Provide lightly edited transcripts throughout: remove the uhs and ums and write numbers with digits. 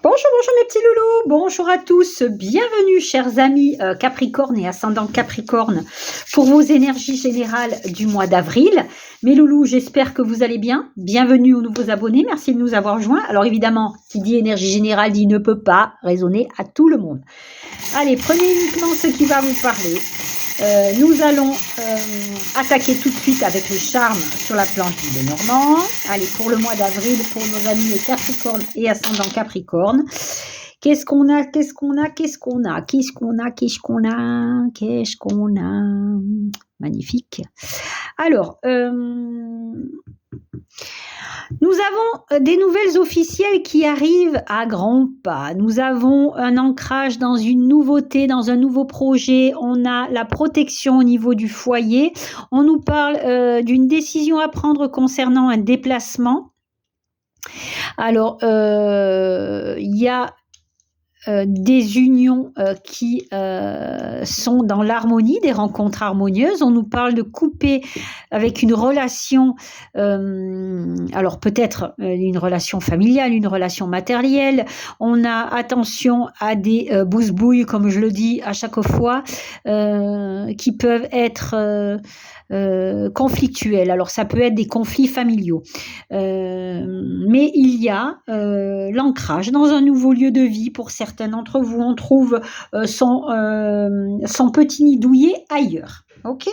Bonjour mes petits loulous, bonjour à tous, bienvenue chers amis Capricorne et ascendant Capricorne pour vos énergies générales du mois d'avril. Mes loulous, j'espère que vous allez bien, bienvenue aux nouveaux abonnés, merci de nous avoir joints. Alors évidemment, qui dit énergie générale dit ne peut pas résonner à tout le monde. Allez, prenez uniquement ce qui va vous parler. Nous allons attaquer tout de suite avec le charme sur la planche du Lenormand. Allez, pour le mois d'avril, pour nos amis les Capricornes et ascendant Capricorne. Qu'est-ce qu'on a? Magnifique. Alors, nous avons des nouvelles officielles qui arrivent à grands pas. Nous avons un ancrage dans une nouveauté, dans un nouveau projet. On a la protection au niveau du foyer. On nous parle d'une décision à prendre concernant un déplacement. Alors, il y a des unions qui sont dans l'harmonie, des rencontres harmonieuses. On nous parle de couper avec une relation, alors peut-être une relation familiale, une relation matérielle. On a attention à des bousbouilles, comme je le dis à chaque fois, qui peuvent être conflictuels. Alors ça peut être des conflits familiaux, mais il y a l'ancrage dans un nouveau lieu de vie. Pour certains d'entre vous, on trouve son petit nid douillet ailleurs. Ok,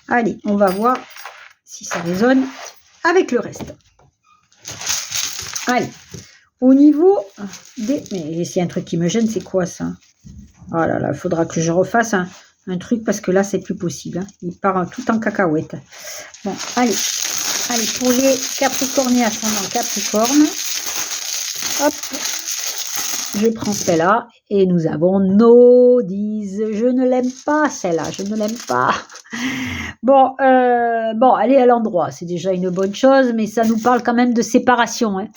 allez, on va voir si ça résonne avec le reste. Allez, au niveau des... Mais s'il y a un truc qui me gêne, c'est quoi ça? Oh là là, il faudra que je refasse un truc parce que là, c'est plus possible. Hein. Il part tout en cacahuète. Bon, allez, pour les Capricornes et ascendant Capricorne. Hop, je prends celle-là et nous avons No 10. Je ne l'aime pas celle-là, je ne l'aime pas. Bon, elle est à l'endroit, c'est déjà une bonne chose, mais ça nous parle quand même de séparation. Hein.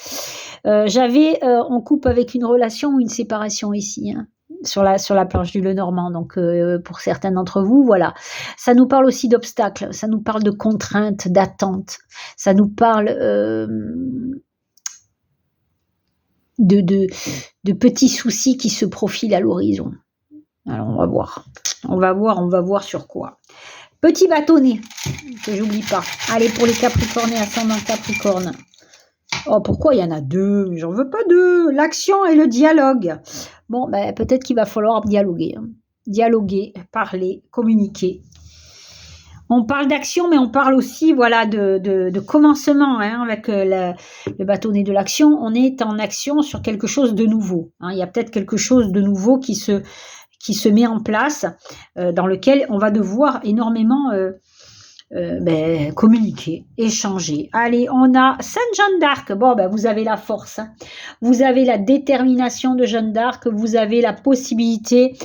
On coupe avec une relation ou une séparation ici, hein, sur la planche du Lenormand. Donc, pour certains d'entre vous, voilà. Ça nous parle aussi d'obstacles, ça nous parle de contraintes, d'attentes, ça nous parle de petits soucis qui se profilent à l'horizon. Alors, on va voir sur quoi. Petit bâtonnet, que j'oublie pas. Allez, pour les Capricornes et ascendant Capricorne. Oh, pourquoi il y en a deux? Mais j'en veux pas deux. L'action et le dialogue. Bon, peut-être qu'il va falloir dialoguer. Hein. Dialoguer, parler, communiquer. On parle d'action, mais on parle aussi, voilà, de commencement, hein, avec le bâtonnet de l'action. On est en action sur quelque chose de nouveau. Hein. Il y a peut-être quelque chose de nouveau qui se met en place, dans lequel on va devoir énormément communiquer, échanger. Allez, on a Sainte Jeanne d'Arc. Bon, vous avez la force, hein. Vous avez la détermination de Jeanne d'Arc, vous avez la possibilité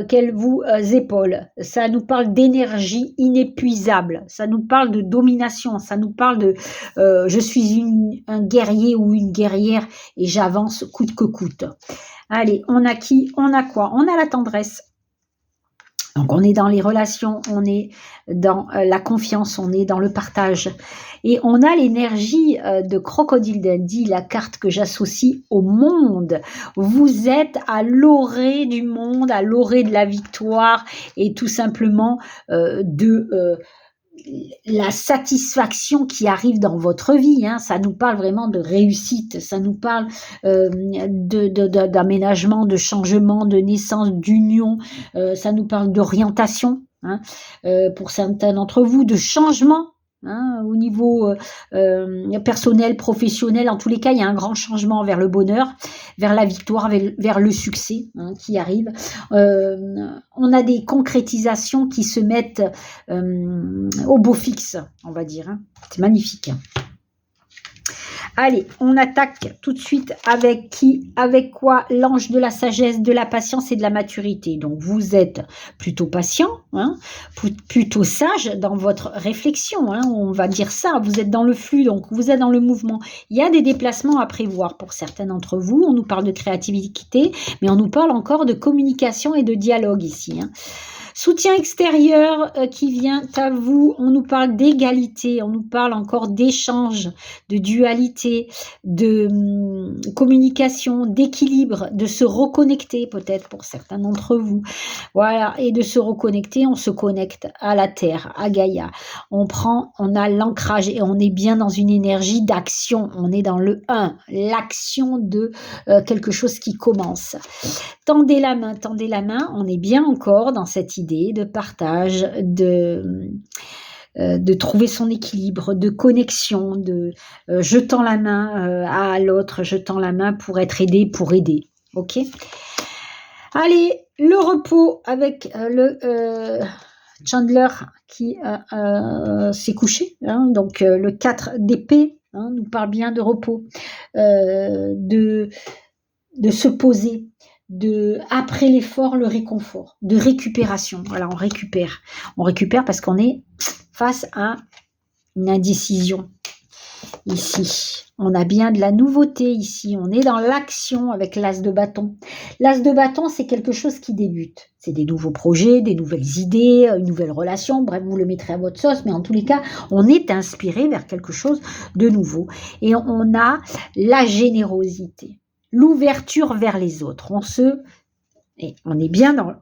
qu'elle vous épaule. Ça nous parle d'énergie inépuisable, ça nous parle de domination, ça nous parle de je suis un guerrier ou une guerrière et j'avance coûte que coûte. Allez, on a qui? On a quoi? On a la tendresse. Donc, on est dans les relations, on est dans la confiance, on est dans le partage. Et on a l'énergie de Crocodile Dundee, la carte que j'associe au monde. Vous êtes à l'orée du monde, à l'orée de la victoire et tout simplement la satisfaction qui arrive dans votre vie, hein. Ça nous parle vraiment de réussite, ça nous parle d'aménagement, de changement, de naissance, d'union, ça nous parle d'orientation, hein, pour certains d'entre vous, de changement. Hein, au niveau personnel, professionnel, en tous les cas, il y a un grand changement vers le bonheur, vers la victoire, vers le succès, hein, qui arrive. On a des concrétisations qui se mettent au beau fixe, on va dire. Hein. C'est magnifique. Allez, on attaque tout de suite avec qui? Avec quoi? L'ange de la sagesse, de la patience et de la maturité. Donc, vous êtes plutôt patient, hein, plutôt sage dans votre réflexion, hein, on va dire ça. Vous êtes dans le flux, donc vous êtes dans le mouvement. Il y a des déplacements à prévoir pour certains d'entre vous. On nous parle de créativité, mais on nous parle encore de communication et de dialogue ici, hein. Soutien extérieur qui vient à vous, on nous parle d'égalité, on nous parle encore d'échange, de dualité, de communication, d'équilibre, de se reconnecter peut-être pour certains d'entre vous. Voilà, et de se reconnecter, on se connecte à la Terre, à Gaïa. On a l'ancrage et on est bien dans une énergie d'action. On est dans le 1, l'action de quelque chose qui commence. Tendez la main, on est bien encore dans cette idée de partage, de trouver son équilibre, de connexion, de jetant la main à l'autre, jetant la main pour être aidé, pour aider. Ok ? Allez, le repos avec le Chandler qui s'est couché. Hein, donc le 4 d'épée nous parle bien de repos, de se poser, après l'effort, le réconfort, de récupération. Voilà, on récupère parce qu'on est face à une indécision. Ici, on a bien de la nouveauté ici, on est dans l'action avec l'as de bâton. L'as de bâton, c'est quelque chose qui débute. C'est des nouveaux projets, des nouvelles idées, une nouvelle relation, bref, vous le mettrez à votre sauce, mais en tous les cas, on est inspiré vers quelque chose de nouveau. Et on a la générosité, l'ouverture vers les autres. On est bien dans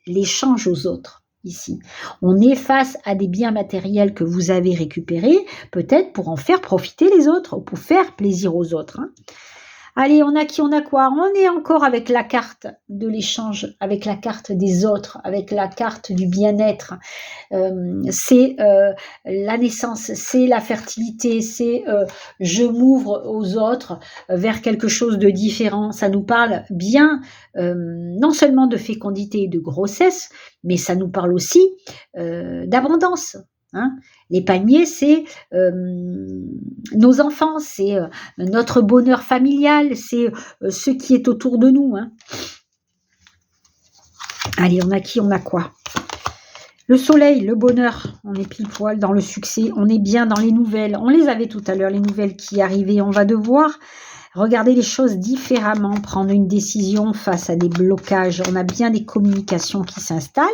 l'échange aux autres. Ici, on est face à des biens matériels que vous avez récupérés, peut-être pour en faire profiter les autres, ou pour faire plaisir aux autres. Hein. Allez, on a quoi? On est encore avec la carte de l'échange, avec la carte des autres, avec la carte du bien-être. C'est la naissance, c'est la fertilité, c'est je m'ouvre aux autres vers quelque chose de différent. Ça nous parle bien, non seulement de fécondité et de grossesse, mais ça nous parle aussi d'abondance. Hein. Les palmiers, c'est nos enfants, c'est notre bonheur familial, c'est ce qui est autour de nous. Hein. Allez, on a quoi? Le soleil, le bonheur, on est pile poil dans le succès, on est bien dans les nouvelles. On les avait tout à l'heure, les nouvelles qui arrivaient. On va devoir regarder les choses différemment, prendre une décision face à des blocages. On a bien des communications qui s'installent,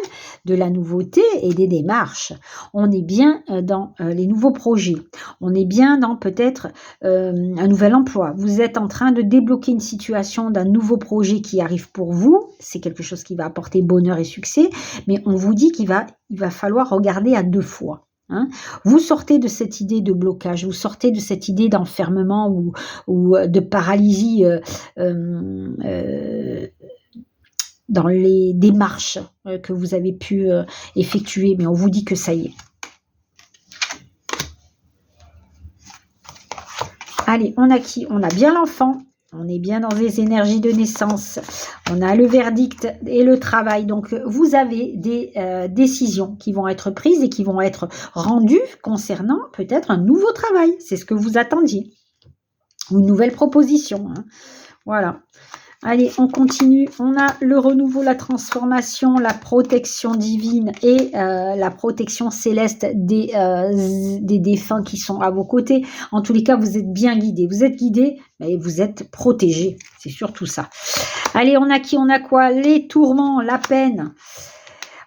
de la nouveauté et des démarches. On est bien dans les nouveaux projets. On est bien dans peut-être un nouvel emploi. Vous êtes en train de débloquer une situation d'un nouveau projet qui arrive pour vous. C'est quelque chose qui va apporter bonheur et succès, mais on vous dit qu'il va falloir regarder à 2 fois. Hein. Vous sortez de cette idée de blocage, vous sortez de cette idée d'enfermement ou de paralysie dans les démarches que vous avez pu effectuer, mais on vous dit que ça y est. Allez, on a qui? On a bien l'enfant. On est bien dans les énergies de naissance. On a le verdict et le travail. Donc, vous avez des décisions qui vont être prises et qui vont être rendues concernant peut-être un nouveau travail. C'est ce que vous attendiez. Ou une nouvelle proposition. Hein. Voilà. Allez, on continue. On a le renouveau, la transformation, la protection divine et la protection céleste des défunts qui sont à vos côtés. En tous les cas, vous êtes bien guidés. Vous êtes guidés, mais vous êtes protégés. C'est surtout ça. Allez, on a qui? On a quoi? Les tourments, la peine.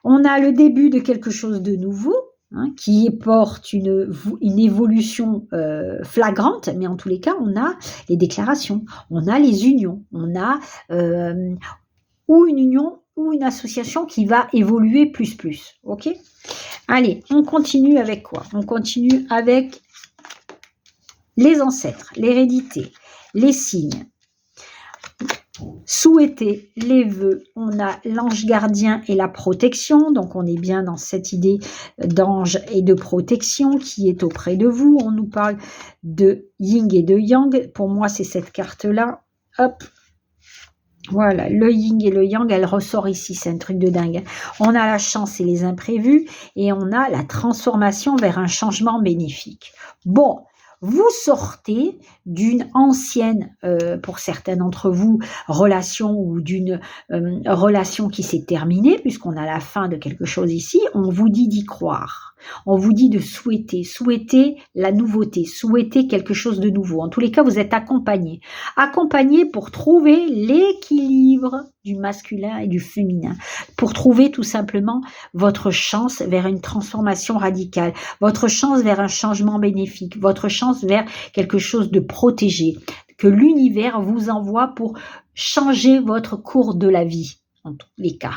On a le début de quelque chose de nouveau. Hein, qui porte une évolution flagrante, mais en tous les cas, on a les déclarations, on a les unions, on a ou une union ou une association qui va évoluer plus. Ok? Allez, on continue avec quoi? On continue avec les ancêtres, l'hérédité, les signes. Souhaiter les vœux, on a l'ange gardien et la protection, donc on est bien dans cette idée d'ange et de protection qui est auprès de vous. On nous parle de yin et de yang, pour moi c'est cette carte-là, hop, voilà, le yin et le yang, elle ressort ici, c'est un truc de dingue. On a la chance et les imprévus, et on a la transformation vers un changement bénéfique. Bon, vous sortez d'une ancienne, pour certains d'entre vous, relation ou d'une relation qui s'est terminée, puisqu'on a la fin de quelque chose ici, on vous dit d'y croire. On vous dit de souhaiter la nouveauté, souhaiter quelque chose de nouveau. En tous les cas, vous êtes accompagné. Accompagné pour trouver l'équilibre du masculin et du féminin. Pour trouver tout simplement votre chance vers une transformation radicale. Votre chance vers un changement bénéfique. Votre chance vers quelque chose de protégé. Que l'univers vous envoie pour changer votre cours de la vie. En tous les cas.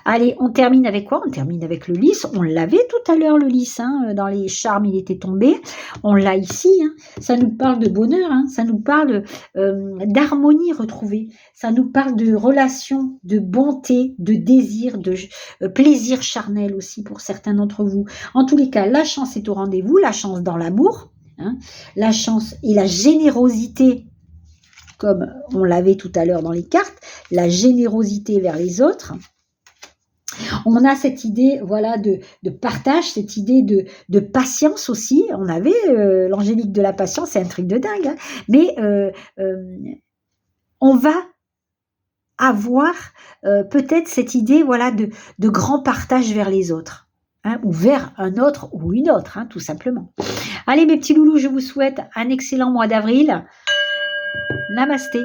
Allez, on termine avec quoi? On termine avec le lys. On l'avait tout à l'heure, le lys. Hein, dans les charmes, il était tombé. On l'a ici. Hein. Ça nous parle de bonheur. Hein, ça nous parle d'harmonie retrouvée. Ça nous parle de relations, de bonté, de désir, de plaisir charnel aussi pour certains d'entre vous. En tous les cas, la chance est au rendez-vous. La chance dans l'amour. Hein, la chance et la générosité, comme on l'avait tout à l'heure dans les cartes, la générosité vers les autres. On a cette idée, voilà, de partage, cette idée de patience aussi. On avait l'angélique de la patience, c'est un truc de dingue. Hein, mais on va avoir peut-être cette idée, voilà, de grand partage vers les autres. Hein, ou vers un autre ou une autre, hein, tout simplement. Allez, mes petits loulous, je vous souhaite un excellent mois d'avril. Namasté.